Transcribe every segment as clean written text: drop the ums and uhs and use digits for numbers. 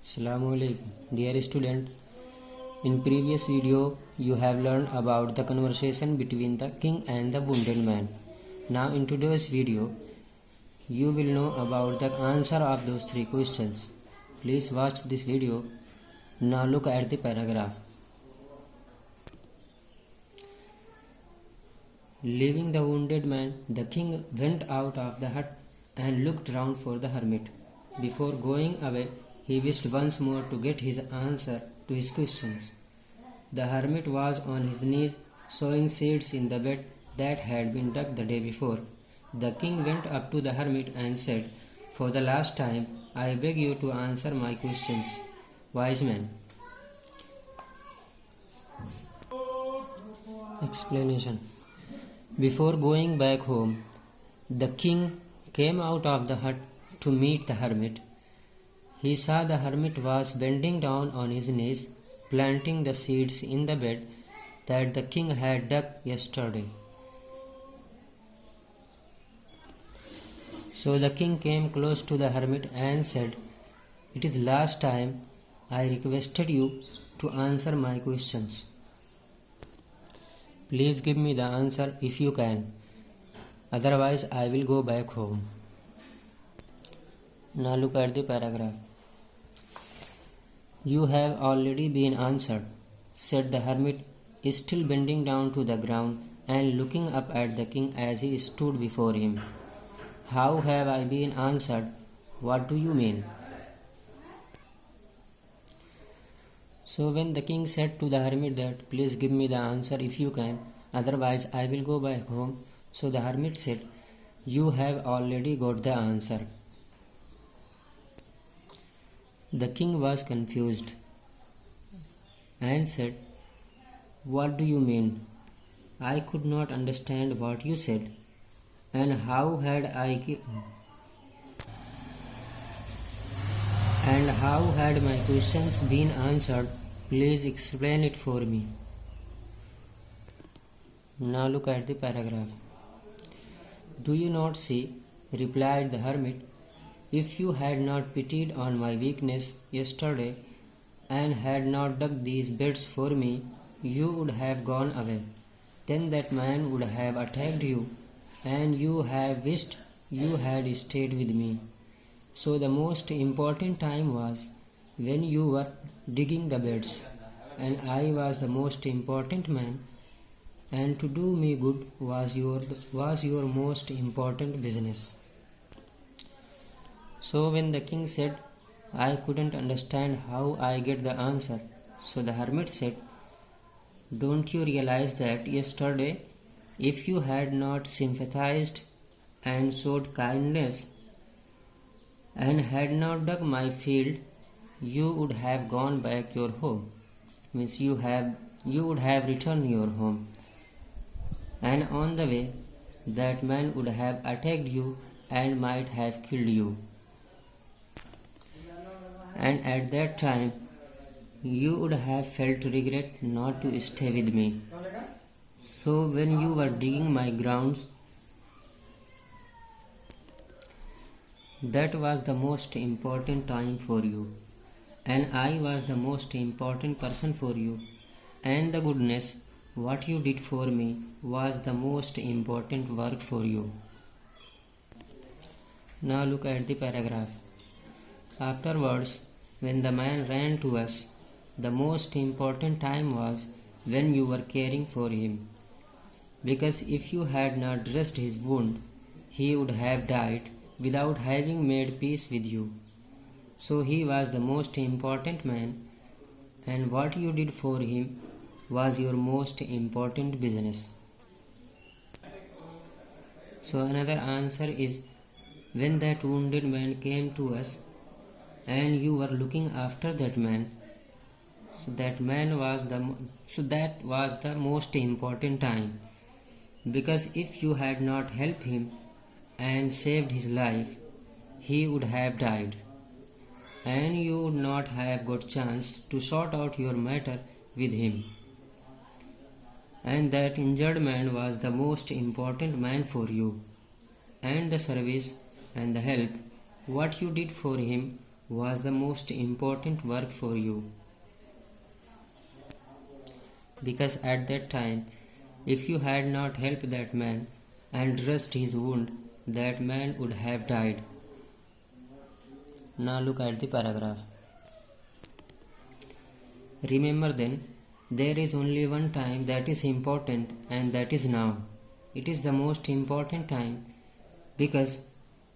Assalamualaikum. Dear student, in previous video you have learned about the conversation between the king and the wounded man. Now in today's video you will know about the answer of those three questions. Please watch this video. Now look at the paragraph. Leaving the wounded man, the king went out of the hut and looked round for the hermit. Before going away, he wished once more to get his answer to his questions. The hermit was on his knees, sowing seeds in the bed that had been dug the day before. The king went up to the hermit and said, "For the last time, I beg you to answer my questions, wise man." Explanation. Before going back home, the king came out of the hut to meet the hermit. He saw the hermit was bending down on his knees, planting the seeds in the bed that the king had dug yesterday. So the king came close to the hermit and said, "It is last time I requested you to answer my questions. Please give me the answer if you can. Otherwise, I will go back home." Now look at the paragraph. "You have already been answered," said the hermit, still bending down to the ground and looking up at the king as he stood before him. "How have I been answered? What do you mean?" So when the king said to the hermit that, "Please give me the answer if you can, otherwise I will go back home," so the hermit said, "You have already got the answer." The king was confused and said, "What do you mean? I could not understand what you said, and how had my questions been answered? Please explain it for me." Now look at the paragraph. "Do you not see," replied the hermit, "if you had not pitied on my weakness yesterday and had not dug these beds for me, you would have gone away. Then that man would have attacked you, and you have wished you had stayed with me. So the most important time was when you were digging the beds, and I was the most important man, and to do me good was your most important business." So when the king said, "I couldn't understand how I get the answer," so the hermit said, "Don't you realize that yesterday, if you had not sympathized and showed kindness and had not dug my field, you would have gone back your home?" Means you would have returned your home, and on the way that man would have attacked you and might have killed you, and at that time you would have felt regret not to stay with me. So when you were digging my grounds, that was the most important time for you, and I was the most important person for you, and the goodness what you did for me was the most important work for you." Now look at the paragraph. "Afterwards, when the man ran to us, the most important time was when you were caring for him, because if you had not dressed his wound, he would have died without having made peace with you. So he was the most important man, and what you did for him was your most important business." So another answer is, when that wounded man came to us and you were looking after that man, that was the most important time, because if you had not helped him and saved his life, he would have died, and you would not have got chance to sort out your matter with him, and that injured man was the most important man for you, and the service and the help what you did for him was the most important work for you? Because at that time, if you had not helped that man and dressed his wound, that man would have died. Now look at the paragraph. Remember then, there is only one time that is important, and that is now. It is the most important time because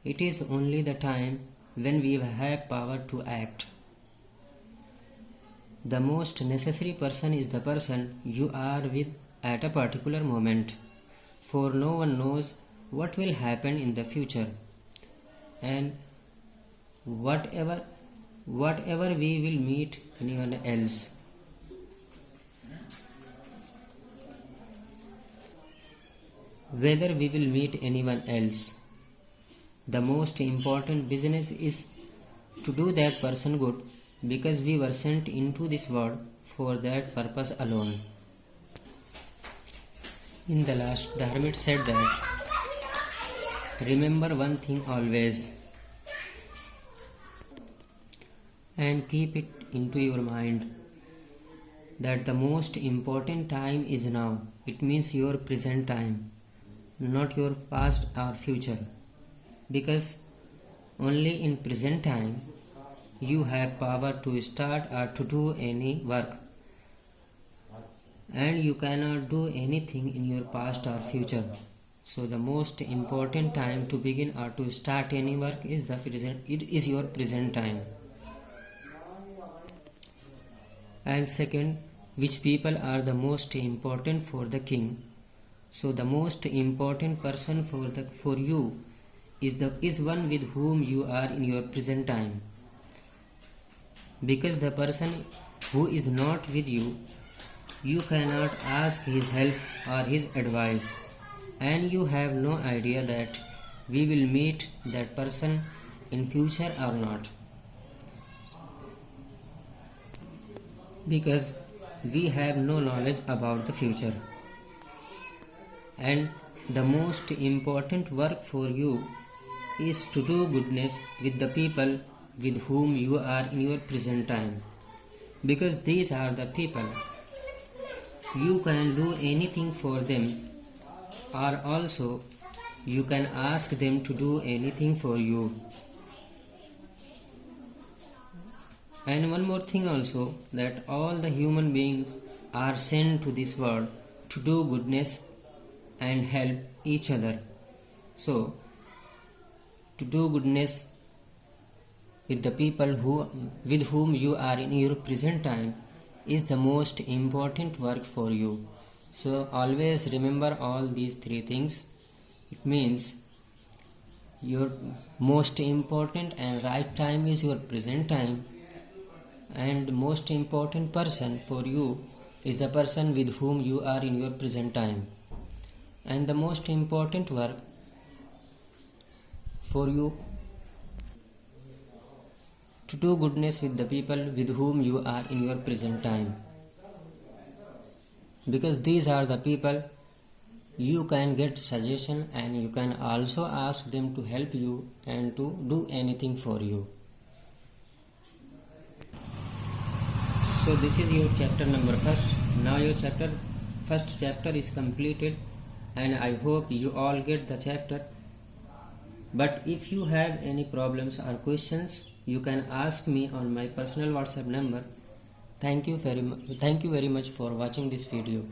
it is only the time when we have power to act. The most necessary person is the person you are with at a particular moment, for no one knows what will happen in the future, and whatever we will meet anyone else. Whether we will meet anyone else, the most important business is to do that person good, because we were sent into this world for that purpose alone. In the last, the hermit said that, remember one thing always, and keep it into your mind, that the most important time is now. It means your present time, not your past or future, because only in present time you have power to start or to do any work, and you cannot do anything in your past or future. So the most important time to begin or to start any work is the present. It is your present time. And second, which people are the most important for the king? So the most important person for you is one with whom you are in your present time, because the person who is not with you, you cannot ask his help or his advice, and you have no idea that we will meet that person in future or not, because we have no knowledge about the future. And the most important work for you is to do goodness with the people with whom you are in your present time, because these are the people you can do anything for them, or also you can ask them to do anything for you. And one more thing also, that all the human beings are sent to this world to do goodness and help each other. So to do goodness with the people with whom you are in your present time is the most important work for you. So always remember all these three things. It means your most important and right time is your present time, and most important person for you is the person with whom you are in your present time, and the most important work for you to do goodness with the people with whom you are in your present time, because these are the people you can get suggestion, and you can also ask them to help you and to do anything for you. So this is your chapter number first. Now your first chapter is completed, and I hope you all get the chapter. But if you have any problems or questions, you can ask me on my personal WhatsApp number. Thank you very much for watching this video.